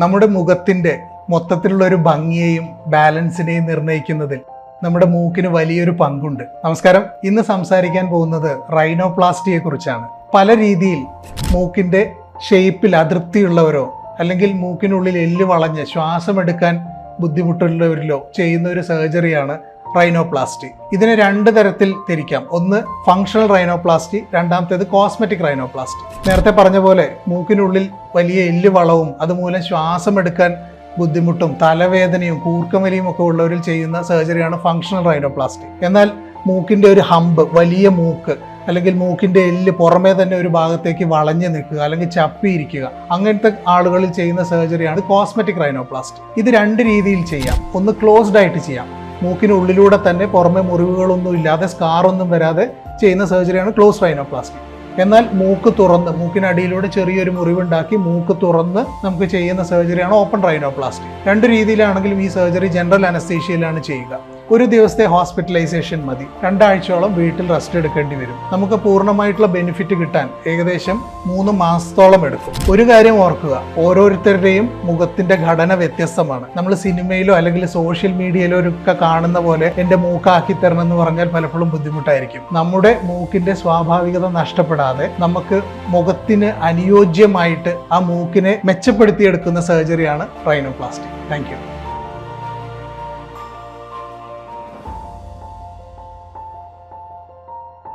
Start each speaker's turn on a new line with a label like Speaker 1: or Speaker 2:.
Speaker 1: നമ്മുടെ മുഖത്തിന്റെ മൊത്തത്തിലുള്ള ഒരു ഭംഗിയെയും ബാലൻസിനെയും നിർണ്ണയിക്കുന്നതിൽ നമ്മുടെ മൂക്കിന് വലിയൊരു പങ്കുണ്ട്. നമസ്കാരം. ഇന്ന് സംസാരിക്കാൻ പോകുന്നത് റൈനോപ്ലാസ്റ്റിയെ കുറിച്ചാണ്. പല രീതിയിൽ മൂക്കിന്റെ ഷേപ്പിൽ അതൃപ്തിയുള്ളവരോ അല്ലെങ്കിൽ മൂക്കിനുള്ളിൽ എല്ല് വളഞ്ഞ് ശ്വാസമെടുക്കാൻ ബുദ്ധിമുട്ടുള്ളവരിലോ ചെയ്യുന്ന ഒരു സർജറിയാണ് റൈനോപ്ലാസ്റ്റി. ഇതിനെ രണ്ട് തരത്തിൽ തിരിക്കാം. ഒന്ന് ഫങ്ഷണൽ റൈനോപ്ലാസ്റ്റി, രണ്ടാമത്തേത് കോസ്മെറ്റിക് റൈനോപ്ലാസ്റ്റി. നേരത്തെ പറഞ്ഞ പോലെ മൂക്കിനുള്ളിൽ വലിയ എല്ല് വളവും അതുമൂലം ശ്വാസമെടുക്കാൻ ബുദ്ധിമുട്ടും തലവേദനയും കൂർക്കമലിയും ഒക്കെ ഉള്ളവരിൽ ചെയ്യുന്ന സർജറിയാണ് ഫങ്ഷണൽ റൈനോപ്ലാസ്റ്റി. എന്നാൽ മൂക്കിന്റെ ഒരു ഹമ്പ്, വലിയ മൂക്ക് അല്ലെങ്കിൽ മൂക്കിന്റെ എല്ല് പുറമേ തന്നെ ഒരു ഭാഗത്തേക്ക് വളഞ്ഞു നിൽക്കുക അല്ലെങ്കിൽ ചപ്പിയിരിക്കുക, അങ്ങനത്തെ ആളുകളിൽ ചെയ്യുന്ന സർജറിയാണ് കോസ്മെറ്റിക് റൈനോപ്ലാസ്റ്റി. ഇത് രണ്ട് രീതിയിൽ ചെയ്യാം. ഒന്ന് ക്ലോസ്ഡ് ആയിട്ട് ചെയ്യാം. മൂക്കിനുള്ളിലൂടെ തന്നെ പുറമെ മുറിവുകളൊന്നും ഇല്ലാതെ സ്കാറൊന്നും വരാതെ ചെയ്യുന്ന സർജറിയാണ് ക്ലോസ് റൈനോപ്ലാസ്റ്റി. എന്നാൽ മൂക്ക് തുറന്ന് മൂക്കിനടിയിലൂടെ ചെറിയൊരു മുറിവുണ്ടാക്കി മൂക്ക് തുറന്ന് നമുക്ക് ചെയ്യുന്ന സർജറിയാണ് ഓപ്പൺ റൈനോപ്ലാസ്റ്റി. രണ്ട് രീതിയിലാണെങ്കിലും ഈ സർജറി ജനറൽ അനസ്തീഷ്യയിലാണ് ചെയ്യുക. ഒരു ദിവസത്തെ ഹോസ്പിറ്റലൈസേഷൻ മതി. 2 ആഴ്ചയോളം വീട്ടിൽ റെസ്റ്റ് എടുക്കേണ്ടി വരും. നമുക്ക് പൂർണ്ണമായിട്ടുള്ള ബെനിഫിറ്റ് കിട്ടാൻ ഏകദേശം 3 മാസത്തോളം എടുക്കും. ഒരു കാര്യം ഓർക്കുക, ഓരോരുത്തരുടെയും മുഖത്തിന്റെ ഘടന വ്യത്യസ്തമാണ്. നമ്മൾ സിനിമയിലോ അല്ലെങ്കിൽ സോഷ്യൽ മീഡിയയിലോ ഒക്കെ കാണുന്ന പോലെ എന്റെ മൂക്കാക്കി തരണം എന്ന് പറഞ്ഞാൽ പലപ്പോഴും ബുദ്ധിമുട്ടായിരിക്കും. നമ്മുടെ മൂക്കിന്റെ സ്വാഭാവികത നഷ്ടപ്പെടാതെ നമുക്ക് മുഖത്തിന് അനുയോജ്യമായിട്ട് ആ മൂക്കിനെ മെച്ചപ്പെടുത്തിയെടുക്കുന്ന സർജറിയാണ് റൈനോപ്ലാസ്റ്റി. Thank you.